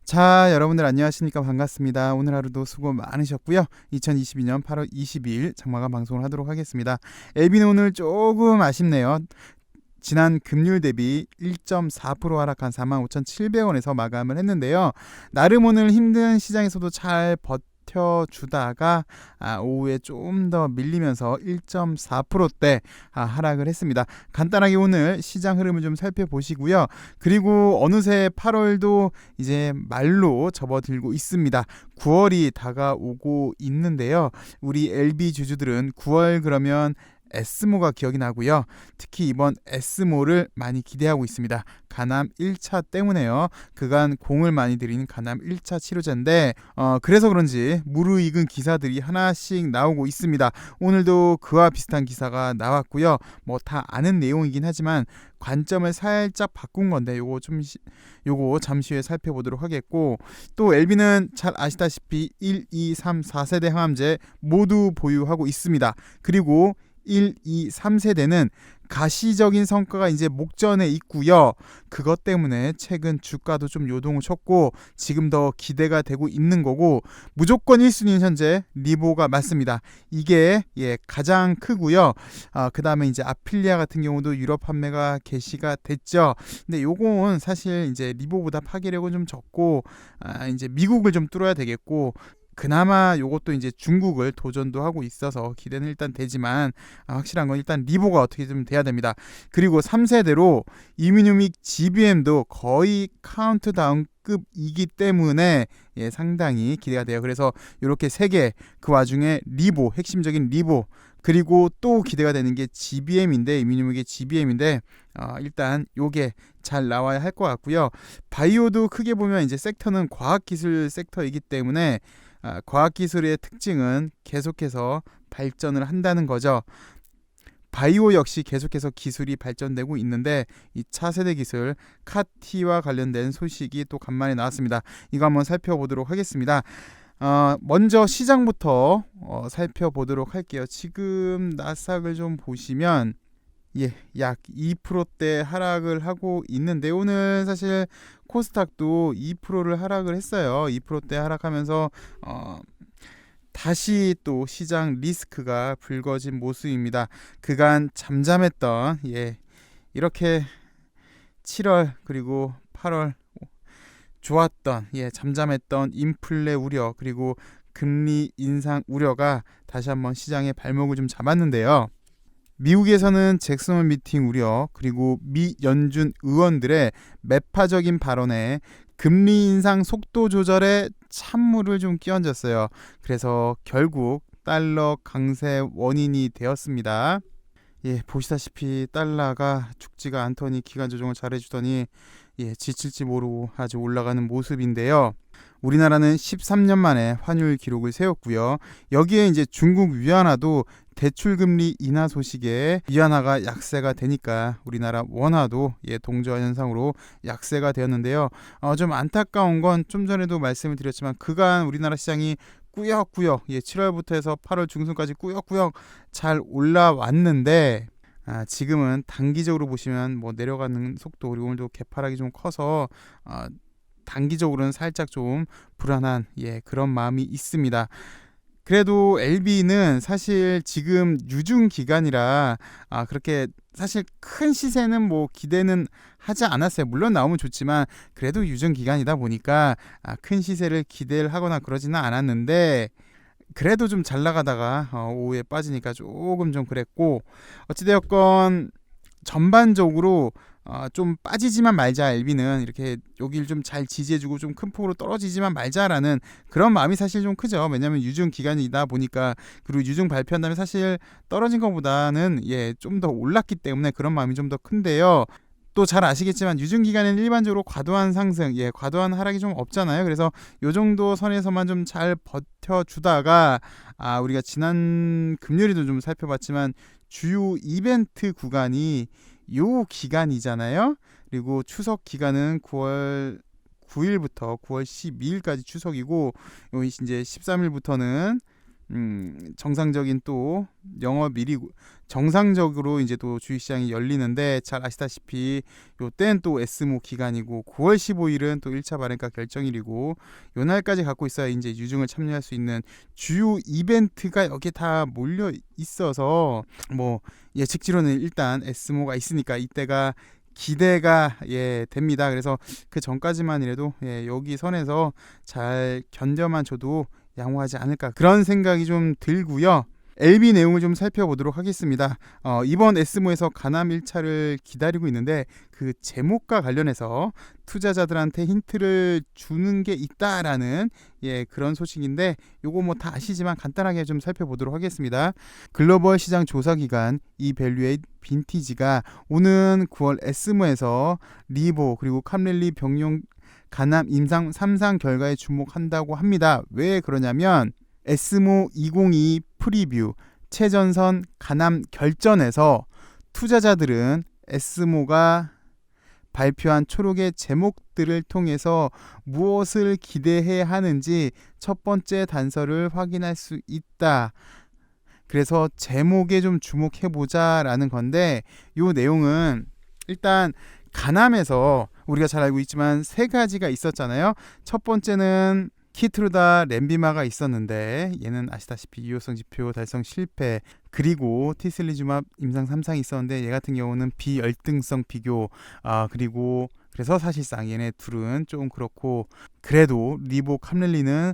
자, 여러분들 안녕하십니까? 반갑습니다. 오늘 하루도 수고 많으셨고요. 2022년 8월 22일 장마감 방송을 하도록 하겠습니다. LB는 오늘 조금 아쉽네요. 지난 금요일 대비 1.4% 하락한 45,700원에서 마감을 했는데요. 나름 오늘 힘든 시장에서도 잘 버텨주다가 오후에 좀 더 밀리면서 1.4%대 하락을 했습니다. 간단하게 오늘 시장 흐름을 좀 살펴보시고요. 그리고 어느새 8월도 이제 말로 접어들고 있습니다. 9월이 다가오고 있는데요. 우리 LB 주주들은 9월 그러면 에스모가 기억이 나고요. 특히 이번 에스모를 많이 기대하고 있습니다. 가남 1차 때문에요. 그간 공을 많이 들인 가남 1차 치료제인데 그래서 그런지 무르익은 기사들이 하나씩 나오고 있습니다. 오늘도 그와 비슷한 기사가 나왔고요. 뭐 다 아는 내용이긴 하지만 관점을 살짝 바꾼 건데 요거 잠시 후에 살펴보도록 하겠고, 또 LB는 잘 아시다시피 1, 2, 3, 4세대 항암제 모두 보유하고 있습니다. 그리고 1, 2, 3세대는 가시적인 성과가 이제 목전에 있고요. 그것 때문에 최근 주가도 좀 요동을 쳤고 지금 더 기대가 되고 있는 거고, 무조건 1순위는 현재 리보가 맞습니다. 이게 가장 크고요. 그 다음에 이제 아필리아 같은 경우도 유럽 판매가 개시가 됐죠. 근데 요건 사실 이제 리보보다 파괴력은 좀 적고 이제 미국을 좀 뚫어야 되겠고, 그나마 요것도 이제 중국을 도전도 하고 있어서 기대는 일단 되지만 확실한 건 일단 리보가 어떻게 좀 돼야 됩니다. 그리고 3세대로 이뮤닉 GBM도 거의 카운트다운급이기 때문에 상당히 기대가 돼요. 그래서 이렇게 3개, 그 와중에 리보, 핵심적인 리보, 그리고 또 기대가 되는 게 GBM인데, 이뮤닉의 GBM인데 일단 요게 잘 나와야 할 것 같고요. 바이오도 크게 보면 이제 섹터는 과학기술 섹터이기 때문에 과학기술의 특징은 계속해서 발전을 한다는 거죠. 바이오 역시 계속해서 기술이 발전되고 있는데 이 차세대 기술 카티와 관련된 소식이 또 간만에 나왔습니다. 이거 한번 살펴보도록 하겠습니다. 먼저 시장부터 살펴보도록 할게요. 지금 나스닥을 좀 보시면 약 2%대 하락을 하고 있는데, 오늘 사실 코스닥도 2%를 하락을 했어요. 2%대 하락하면서 다시 또 시장 리스크가 불거진 모습입니다. 그간 잠잠했던 이렇게 7월 그리고 8월 좋았던 잠잠했던 인플레 우려, 그리고 금리 인상 우려가 다시 한번 시장의 발목을 좀 잡았는데요. 미국에서는 잭슨 미팅 우려, 그리고 미 연준 의원들의 매파적인 발언에 금리 인상 속도 조절에 찬물을 좀 끼얹었어요. 그래서 결국 달러 강세 원인이 되었습니다. 보시다시피 달러가 죽지가 않더니 기간 조정을 잘해주더니 지칠지 모르고 아주 올라가는 모습인데요. 우리나라는 13년 만에 환율 기록을 세웠고요. 여기에 이제 중국 위안화도 대출금리 인하 소식에 위안화가 약세가 되니까 우리나라 원화도 동저화 현상으로 약세가 되었는데요. 좀 안타까운 건 좀 전에도 말씀을 드렸지만 그간 우리나라 시장이 꾸역꾸역 7월부터 해서 8월 중순까지 꾸역꾸역 잘 올라왔는데 지금은 단기적으로 보시면 뭐 내려가는 속도, 그리고 오늘도 개파락이 좀 커서 단기적으로는 살짝 좀 불안한 그런 마음이 있습니다. 그래도 LB는 사실 지금 유중 기간이라 그렇게 사실 큰 시세는 뭐 기대는 하지 않았어요. 물론 나오면 좋지만 그래도 유중 기간이다 보니까 큰 시세를 기대를 하거나 그러지는 않았는데, 그래도 좀 잘 나가다가 오후에 빠지니까 조금 좀 그랬고, 어찌되었건 전반적으로 좀 빠지지만 말자, LB는 이렇게 여기를 좀 잘 지지해주고 좀 큰 폭으로 떨어지지만 말자라는 그런 마음이 사실 좀 크죠. 왜냐하면 유중 기간이다 보니까, 그리고 유중 발표한 다음에 사실 떨어진 것보다는 좀 더 올랐기 때문에 그런 마음이 좀 더 큰데요. 또 잘 아시겠지만 유중 기간에는 일반적으로 과도한 상승, 과도한 하락이 좀 없잖아요. 그래서 요 정도 선에서만 좀 잘 버텨주다가 우리가 지난 금요일에도 좀 살펴봤지만 주요 이벤트 구간이 요 기간이잖아요. 그리고 추석 기간은 9월 9일부터 9월 12일까지 추석이고, 이제 13일부터는 정상적인 또 영업일이 정상적으로 이제 또 주식시장이 열리는데, 잘 아시다시피 요때는 또 에스모 기간이고 9월 15일은 또 1차 발행가 결정일이고, 요 날까지 갖고 있어야 이제 유증을 참여할 수 있는 주요 이벤트가 여기 다 몰려 있어서, 뭐 예측치로는 일단 에스모가 있으니까 이때가 기대가 됩니다. 그래서 그 전까지만이라도 여기 선에서 잘 견뎌만 줘도 양호하지 않을까, 그런 생각이 좀 들고요. LB 내용을 좀 살펴보도록 하겠습니다. 이번 에스모에서 가남 1차를 기다리고 있는데, 그 제목과 관련해서 투자자들한테 힌트를 주는 게 있다라는 그런 소식인데, 요거 뭐 다 아시지만 간단하게 좀 살펴보도록 하겠습니다. 글로벌 시장 조사기관 이밸류에이트 빈티지가 오는 9월 에스모에서 리보 그리고 캄렐리 병용 가남 임상 3상 결과에 주목한다고 합니다. 왜 그러냐면 에스모 2022 프리뷰 최전선 가남 결전에서 투자자들은 에스모가 발표한 초록의 제목들을 통해서 무엇을 기대해야 하는지 첫 번째 단서를 확인할 수 있다. 그래서 제목에 좀 주목해보자 라는 건데, 요 내용은 일단 가남에서 우리가 잘 알고 있지만 세 가지가 있었잖아요. 첫 번째는 키트루다 렌비마가 있었는데, 얘는 아시다시피 유효성 지표 달성 실패, 그리고 티슬리주맙 임상 3상이 있었는데 얘 같은 경우는 비열등성 비교, 그리고 그래서 사실상 얘네 둘은 좀 그렇고, 그래도 리보 캄렐리는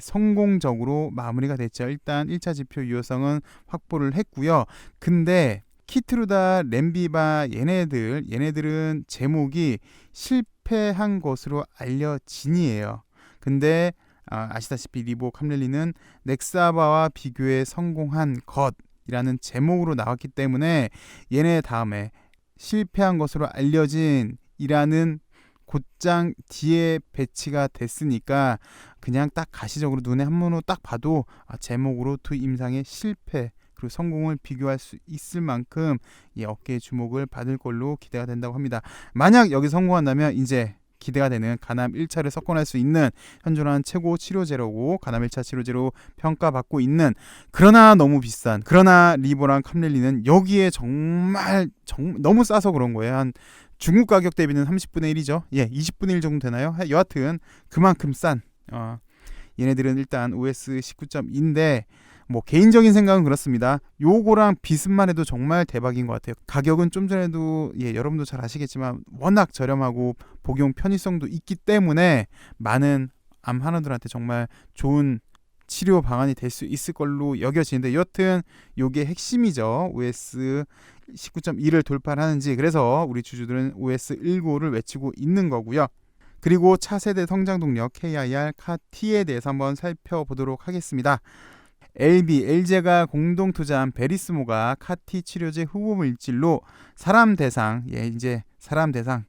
성공적으로 마무리가 됐죠. 일단 1차 지표 유효성은 확보를 했고요. 근데 키트루다 렌비바 얘네들은 제목이 실패한 것으로 알려진이에요. 근데 아시다시피 리보 캄렐리는 넥사바와 비교에 성공한 것이라는 제목으로 나왔기 때문에 얘네 다음에 실패한 것으로 알려진 이라는 곧장 뒤에 배치가 됐으니까, 그냥 딱 가시적으로 눈에 한번으로 딱 봐도 제목으로 두 임상의 실패 그리고 성공을 비교할 수 있을 만큼 어깨에 주목을 받을 걸로 기대가 된다고 합니다. 만약 여기 성공한다면 이제 기대가 되는 가남 1차를 석권할 수 있는 현존한 최고 치료제라고 가남 1차 치료제로 평가받고 있는, 그러나 너무 비싼, 그러나 리보랑 캄렐리는 여기에 정말 너무 싸서 그런 거예요. 한 중국 가격 대비는 30분의 1이죠. 20분의 1 정도 되나요? 여하튼 그만큼 싼 얘네들은 일단 OS 19.2인데 뭐 개인적인 생각은 그렇습니다. 요거랑 비슷만 해도 정말 대박인 것 같아요. 가격은 좀 전에도 여러분도 잘 아시겠지만 워낙 저렴하고 복용 편의성도 있기 때문에 많은 암 환우들한테 정말 좋은 치료 방안이 될 수 있을 걸로 여겨지는데, 여튼 요게 핵심이죠. OS 19.2를 돌파하는지. 그래서 우리 주주들은 OS 19를 외치고 있는 거고요. 그리고 차세대 성장 동력 KIR 카티에 대해서 한번 살펴보도록 하겠습니다. LG가 공동 투자한 베리스모가 카티 치료제 후보 물질로 사람 대상, 이제 사람 대상,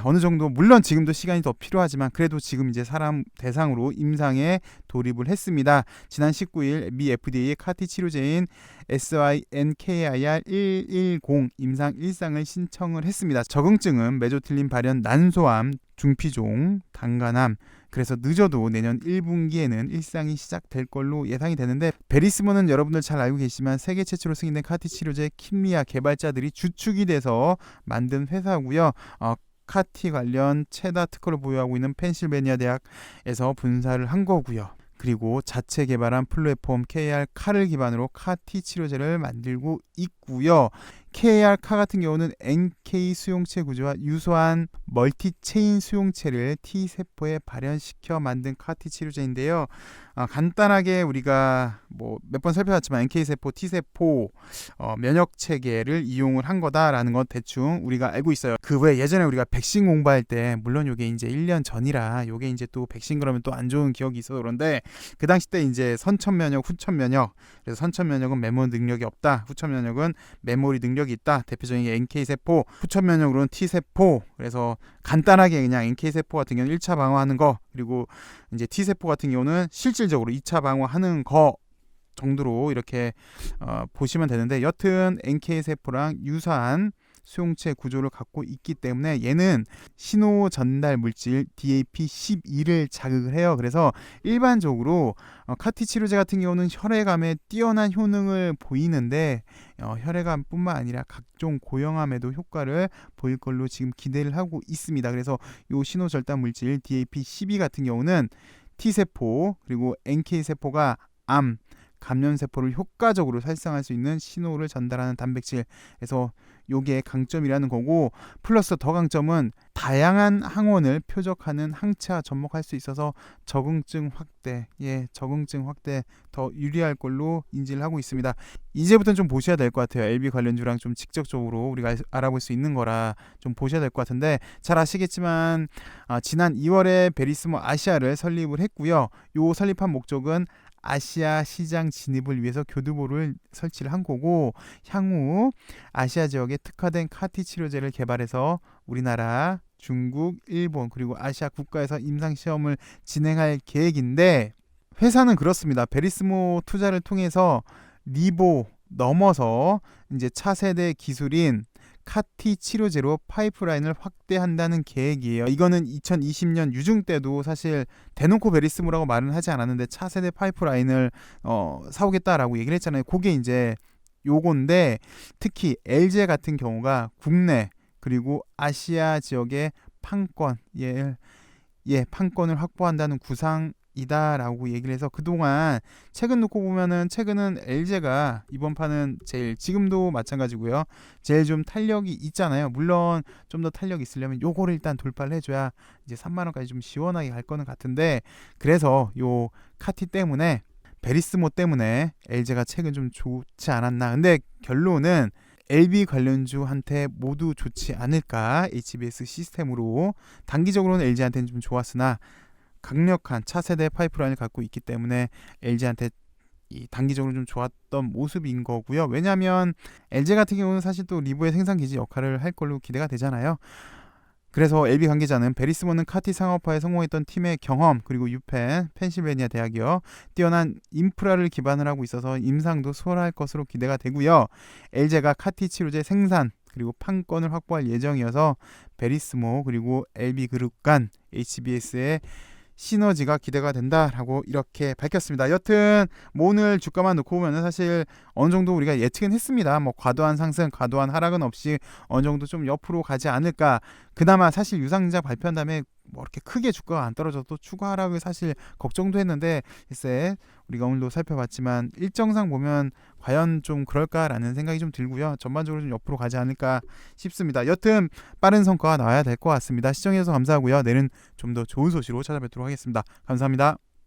어느 정도, 물론 지금도 시간이 더 필요하지만 그래도 지금 이제 사람 대상으로 임상에 돌입을 했습니다. 지난 19일 미 FDA의 카티 치료제인 SYNKIR110 임상 1상을 신청을 했습니다. 적응증은 메조틸린 발현 난소암, 중피종, 당간암, 그래서 늦어도 내년 1분기에는 일상이 시작될 걸로 예상이 되는데, 베리스모는 여러분들 잘 알고 계시지만 세계 최초로 승인된 카티 치료제 킴리아 개발자들이 주축이 돼서 만든 회사고요. 카티 관련 최다 특허를 보유하고 있는 펜실베니아 대학에서 분사를 한 거고요. 그리고 자체 개발한 플랫폼 KR카를 기반으로 카티 치료제를 만들고 있고요. KR카 같은 경우는 NK 수용체 구조와 유사한 멀티체인 수용체를 T세포에 발현시켜 만든 카티 치료제인데요. 간단하게 우리가 뭐 몇 번 살펴봤지만 NK세포, T세포 면역 체계를 이용을 한 거다라는 건 대충 우리가 알고 있어요. 그 외에 예전에 우리가 백신 공부할 때, 물론 요게 이제 1년 전이라 요게 이제 또 백신 그러면 또 안 좋은 기억이 있어서 그런데, 그 당시 때 이제 선천 면역, 후천 면역, 그래서 선천 면역은 메모리 능력이 없다, 후천 면역은 메모리 능력이 있다. 대표적인 게 NK세포, 후천 면역으로는 T세포. 그래서 간단하게 그냥 NK세포 같은 경우는 1차 방어하는 거, 그리고 이제 T세포 같은 경우는 실질적으로 2차 방어하는 거 정도로 이렇게 보시면 되는데, 여튼 NK세포랑 유사한 수용체 구조를 갖고 있기 때문에 얘는 신호 전달 물질 DAP12를 자극을 해요. 그래서 일반적으로 카티 치료제 같은 경우는 혈액암에 뛰어난 효능을 보이는데 혈액암뿐만 아니라 각종 고형암에도 효과를 보일 걸로 지금 기대를 하고 있습니다. 그래서 이 신호 절단 물질 DAP12 같은 경우는 T세포 그리고 NK세포가 암 감염세포를 효과적으로 살상할 수 있는 신호를 전달하는 단백질. 그래서 요게 강점이라는 거고, 플러스 더 강점은 다양한 항원을 표적하는 항체와 접목할 수 있어서 적응증 확대, 적응증 확대 더 유리할 걸로 인지를 하고 있습니다. 이제부터는 좀 보셔야 될 것 같아요. LB 관련주랑 좀 직접적으로 우리가 알아볼 수 있는 거라 좀 보셔야 될 것 같은데, 잘 아시겠지만 지난 2월에 베리스모 아시아를 설립을 했고요. 요 설립한 목적은 아시아 시장 진입을 위해서 교두보를 설치를 한 거고, 향후 아시아 지역에 특화된 카티 치료제를 개발해서 우리나라, 중국, 일본 그리고 아시아 국가에서 임상 시험을 진행할 계획인데, 회사는 그렇습니다. 베리스모 투자를 통해서 리보 넘어서 이제 차세대 기술인 카티 치료제로 파이프라인을 확대한다는 계획이에요. 이거는 2020년 유중 때도 사실 대놓고 베리스모라고 말은 하지 않았는데 차세대 파이프라인을 사오겠다라고 얘기를 했잖아요. 그게 이제 요건데, 특히 LG 같은 경우가 국내 그리고 아시아 지역의 판권, 판권을 확보한다는 구상이다라고 얘기를 해서, 그동안 최근 놓고 보면은 최근은 LG가 이번 판은 지금도 마찬가지고요, 제일 좀 탄력이 있잖아요. 물론 좀 더 탄력이 있으려면 요거를 일단 돌파를 해줘야 이제 3만원까지 좀 시원하게 갈 거는 같은데, 그래서 요 카티 때문에, 베리스모 때문에 LG가 최근 좀 좋지 않았나. 근데 결론은 LB 관련주한테 모두 좋지 않을까. HBS 시스템으로 단기적으로는 LG한테는 좀 좋았으나 강력한 차세대 파이프라인을 갖고 있기 때문에 LG한테 단기적으로 좀 좋았던 모습인 거고요. 왜냐하면 LG 같은 경우는 사실 또 리보의 생산 기지 역할을 할 걸로 기대가 되잖아요. 그래서 LB 관계자는 베리스모는 카티 상업화에 성공했던 팀의 경험, 그리고 유펜, 펜실베니아 대학이요, 뛰어난 인프라를 기반을 하고 있어서 임상도 수월할 것으로 기대가 되고요. LG가 카티 치료제 생산 그리고 판권을 확보할 예정이어서 베리스모 그리고 LB그룹 간 HBS의 시너지가 기대가 된다라고 이렇게 밝혔습니다. 여튼 뭐 오늘 주가만 놓고 보면 사실 어느 정도 우리가 예측은 했습니다. 뭐 과도한 상승, 과도한 하락은 없이 어느 정도 좀 옆으로 가지 않을까. 그나마 사실 유상증자 발표한 다음에 뭐 이렇게 크게 주가가 안 떨어져도 추가 하락을 사실 걱정도 했는데, 글쎄 우리가 오늘도 살펴봤지만 일정상 보면 과연 좀 그럴까라는 생각이 좀 들고요. 전반적으로 좀 옆으로 가지 않을까 싶습니다. 여튼 빠른 성과가 나와야 될 것 같습니다. 시청해주셔서 감사하고요. 내일은 좀 더 좋은 소식으로 찾아뵙도록 하겠습니다. 감사합니다.